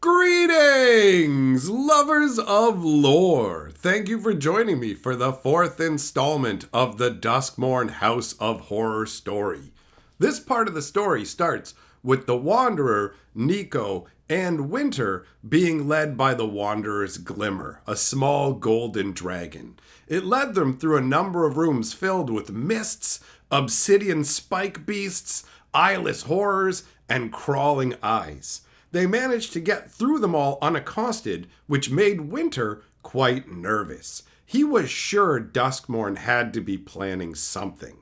Greetings, lovers of lore! Thank you for joining me for the fourth installment of the Duskmourn House of Horror story. This part of the story starts with the Wanderer, Nico, and Winter being led by the Wanderer's Glimmer, a small golden dragon. It led them through a number of rooms filled with mists, obsidian spike beasts, eyeless horrors, and crawling eyes. They managed to get through them all unaccosted, which made Winter quite nervous. He was sure Duskmourn had to be planning something.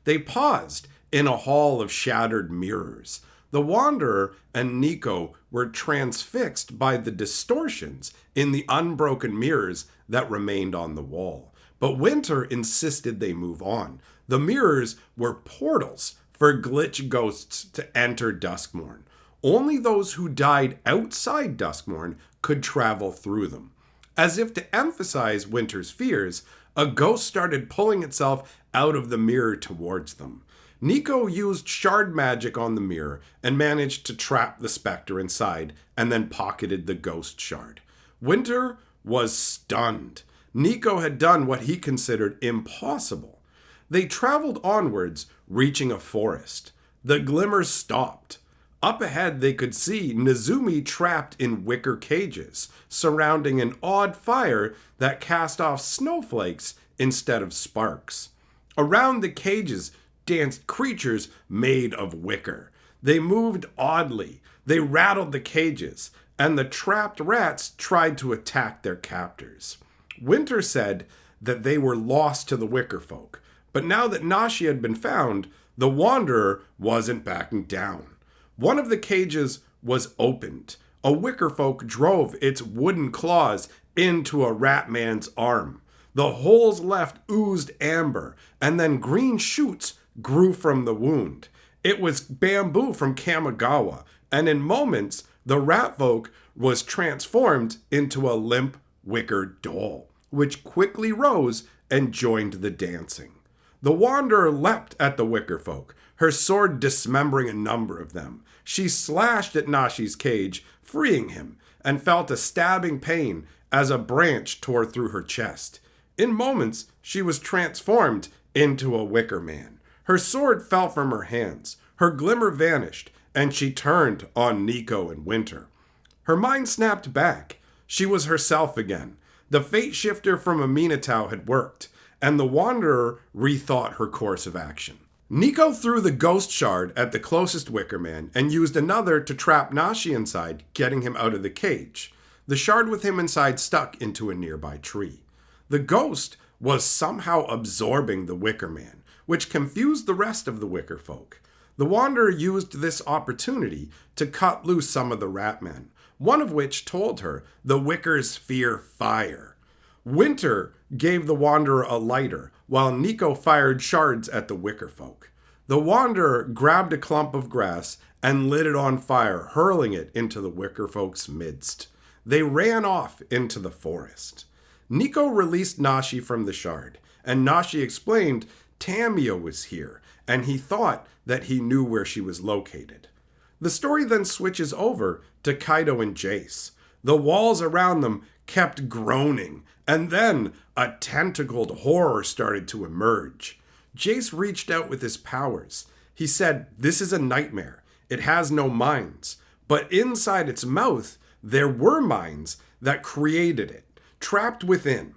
They paused in a hall of shattered mirrors. The Wanderer and Nico were transfixed by the distortions in the unbroken mirrors that remained on the wall. But Winter insisted they move on. The mirrors were portals for glitch ghosts to enter Duskmourn. Only those who died outside Duskmourn could travel through them. As if to emphasize Winter's fears, a ghost started pulling itself out of the mirror towards them. Nico used shard magic on the mirror and managed to trap the specter inside and then pocketed the ghost shard. Winter was stunned. Nico had done what he considered impossible. They traveled onwards, reaching a forest. The glimmer stopped. Up ahead, they could see Nezumi trapped in wicker cages, surrounding an odd fire that cast off snowflakes instead of sparks. Around the cages danced creatures made of wicker. They moved oddly. They rattled the cages, and the trapped rats tried to attack their captors. Winter said that they were lost to the wicker folk, but now that Nashi had been found, the Wanderer wasn't backing down. One of the cages was opened. A wicker folk drove its wooden claws into a rat man's arm. The holes left oozed amber, and then green shoots grew from the wound. It was bamboo from Kamigawa, and in moments, the rat folk was transformed into a limp wicker doll, which quickly rose and joined the dancing. The Wanderer leapt at the wicker folk, her sword dismembering a number of them. She slashed at Nashi's cage, freeing him, and felt a stabbing pain as a branch tore through her chest. In moments, she was transformed into a wicker man. Her sword fell from her hands, her glimmer vanished, and she turned on Nico and Winter. Her mind snapped back. She was herself again. The fate shifter from Aminatau had worked, and the Wanderer rethought her course of action. Nico threw the ghost shard at the closest wicker man and used another to trap Nashi inside, getting him out of the cage. The shard with him inside stuck into a nearby tree. The ghost was somehow absorbing the wicker man, which confused the rest of the wicker folk. The Wanderer used this opportunity to cut loose some of the rat men, one of which told her the wickers fear fire. Winter gave the Wanderer a lighter, while Nico fired shards at the wicker folk. The Wanderer grabbed a clump of grass and lit it on fire, hurling it into the wicker folk's midst. They ran off into the forest. Nico released Nashi from the shard, and Nashi explained Tamio was here, and he thought that he knew where she was located. The story then switches over to Kaido and Jace. The walls around them kept groaning, and then a tentacled horror started to emerge. Jace reached out with his powers. He said, "This is a nightmare. It has no minds." But inside its mouth, there were minds that created it, trapped within.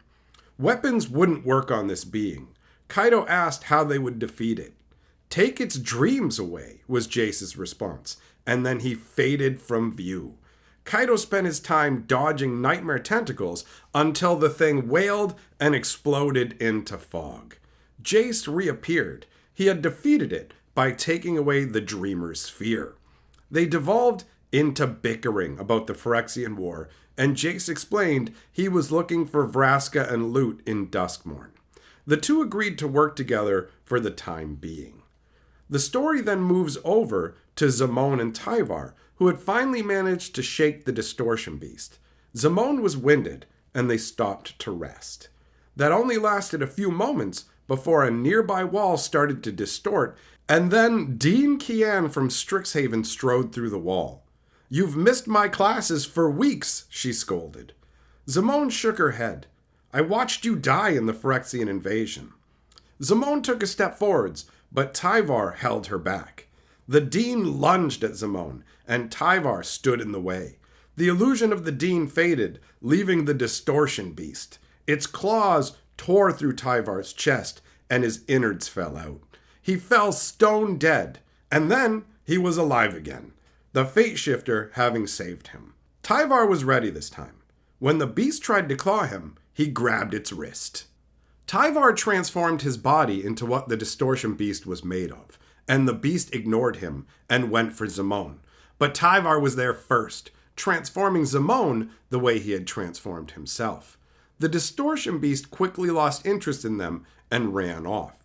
Weapons wouldn't work on this being. Kaido asked how they would defeat it. "Take its dreams away," was Jace's response, and then he faded from view. Kaido spent his time dodging nightmare tentacles until the thing wailed and exploded into fog. Jace reappeared. He had defeated it by taking away the dreamer's fear. They devolved into bickering about the Phyrexian War, and Jace explained he was looking for Vraska and loot in Duskmourn. The two agreed to work together for the time being. The story then moves over to Zamon and Tyvar, who had finally managed to shake the distortion beast. Zamon was winded, and they stopped to rest. That only lasted a few moments before a nearby wall started to distort, and then Dean Kian from Strixhaven strode through the wall. "You've missed my classes for weeks," she scolded. Zimone shook her head. "I watched you die in the Phyrexian invasion." Zimone took a step forwards, but Tyvar held her back. The Dean lunged at Zimone, and Tyvar stood in the way. The illusion of the Dean faded, leaving the distortion beast. Its claws tore through Tyvar's chest, and his innards fell out. He fell stone dead, and then he was alive again, the fate shifter having saved him. Tyvar was ready this time. When the beast tried to claw him, he grabbed its wrist. Tyvar transformed his body into what the distortion beast was made of, and the beast ignored him and went for Zimone. But Tyvar was there first, transforming Zimone the way he had transformed himself. The distortion beast quickly lost interest in them and ran off.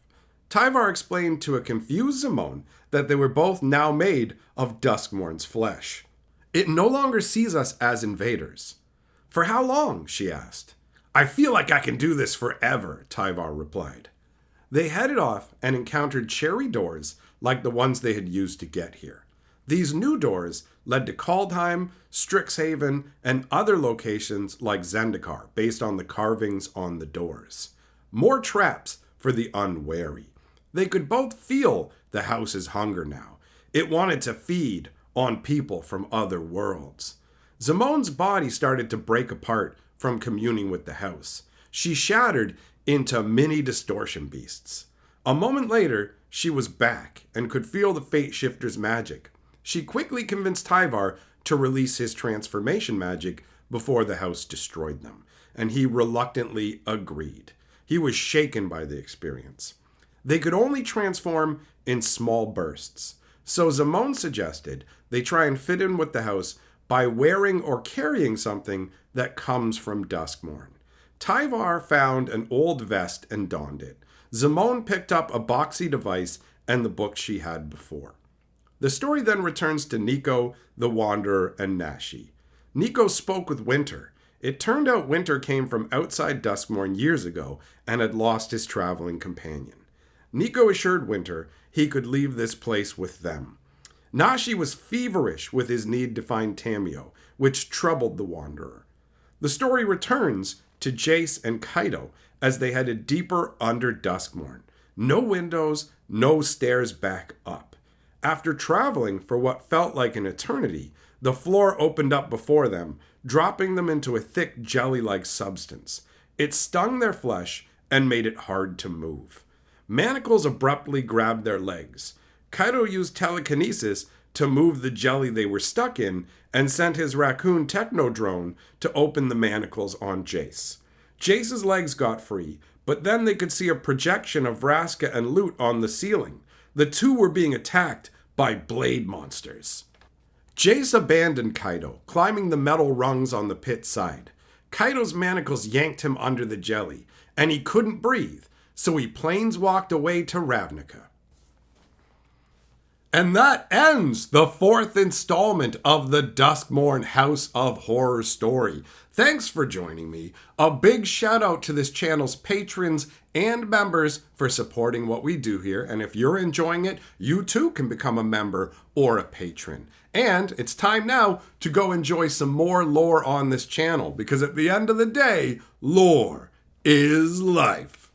Tyvar explained to a confused Zimone that they were both now made of Duskmourn's flesh. "It no longer sees us as invaders." "For how long?" she asked. "I feel like I can do this forever," Tyvar replied. They headed off and encountered cherry doors like the ones they had used to get here. These new doors led to Kaldheim, Strixhaven, and other locations like Zendikar, based on the carvings on the doors. More traps for the unwary. They could both feel the house's hunger now. It wanted to feed on people from other worlds. Zimone's body started to break apart from communing with the house. She shattered into mini distortion beasts. A moment later, she was back and could feel the fate shifter's magic. She quickly convinced Tyvar to release his transformation magic before the house destroyed them, and he reluctantly agreed. He was shaken by the experience. They could only transform in small bursts, so Zimone suggested they try and fit in with the house by wearing or carrying something that comes from Duskmourn. Tyvar found an old vest and donned it. Zimone picked up a boxy device and the book she had before. The story then returns to Nico, the Wanderer, and Nashi. Nico spoke with Winter. It turned out Winter came from outside Duskmourn years ago and had lost his traveling companion. Nico assured Winter he could leave this place with them. Nashi was feverish with his need to find Tamio, which troubled the Wanderer. The story returns to Jace and Kaito as they headed deeper under Duskmourn. No windows, no stairs back up. After traveling for what felt like an eternity, the floor opened up before them, dropping them into a thick jelly-like substance. It stung their flesh and made it hard to move. Manacles abruptly grabbed their legs. Kaito used telekinesis to move the jelly they were stuck in and sent his raccoon techno-drone to open the manacles on Jace. Jace's legs got free, but then they could see a projection of Vraska and Lute on the ceiling. The two were being attacked by blade monsters. Jace abandoned Kaito, climbing the metal rungs on the pit side. Kaito's manacles yanked him under the jelly, and he couldn't breathe, so he planeswalked away to Ravnica. And that ends the 4th installment of the Duskmourn House of Horror story. Thanks for joining me. A big shout out to this channel's patrons and members for supporting what we do here. And if you're enjoying it, you too can become a member or a patron. And it's time now to go enjoy some more lore on this channel, because at the end of the day, lore is life.